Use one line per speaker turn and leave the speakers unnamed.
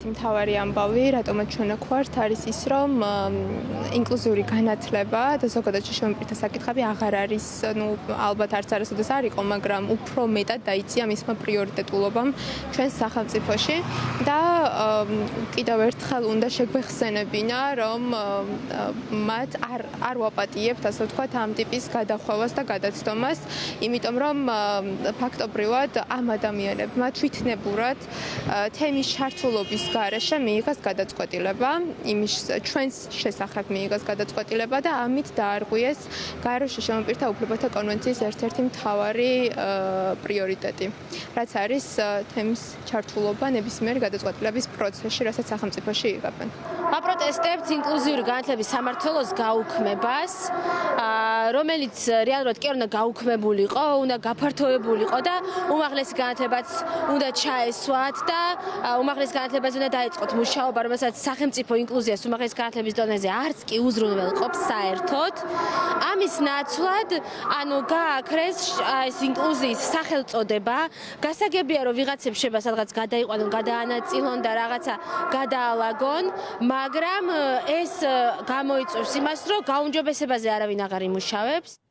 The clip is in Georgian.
მთავარი ამბავი, რატომაც ჩვენ აქ ვართ, არის ის, რომ ინკლუზიური განათლება და ზოგადად შრომებითი საკითხები აღარ არის, ალბათ არც არასოდეს არ იყო, მაგრამ უფრო მეტად დაიცია მისმა პრიორიტეტულობამ ჩვენს სახელმწიფოში და კიდევ ერთხელ უნდა შეგვეხსენებინა, რომ მათ არ ვაპატიებთ, ასე ვთქვათ, ამ ტიპის გადახვევას და გადაცდომას, იმიტომ რომ ფაქტობრივად ამ ადამიანებმა თვითნებურად თემის ჩართულობის გარეშე მიიღეს გადაწყვეტილება, იმის ჩვენს შესახებ მიიღეს გადაწყვეტილება და ამით დაარღვიეს გაეროს შრომებითი უფლებათა კონვენციის ერთ-ერთი მთავარი პრიორიტეტი, რაც არის თემის ჩართულობა ნებისმიერი გადაწყვეტილების პროცესში, რასაც სახელმწიფოში იღებენ.
Აპროტესტებთ ინკლუზიური განათლების სამმართველოს გაუქმებას, რომელიც რეალურად კი არ უნდა გაუქმებულიყო, უნდა გაფართოებულიყო და უმაღლესი განათლებაც უნდა ჩაესვათ და უმაღლეს განათლებაზე უნდა დაეწყოთ მუშაობა, რომელსაც სახელმწიფო ინკლუზიას უმაღლეს განათლების დონეზე არც კი უზრუნველყოფს საერთოდ. ამის ნაცვლად, გააქრეს ეს ინკლუზიის სახელწოდება. გასაგებია, რომ ვიღაცებს შეიძლება სადღაც გადაიყვანონ, გადაანაწილონ და რაღაცა გადაალაგონ, მაგრამ ეს გამოიწვევს იმას, რომ გაუმჯობესებაზე არავინ აღარ იმუშავებს.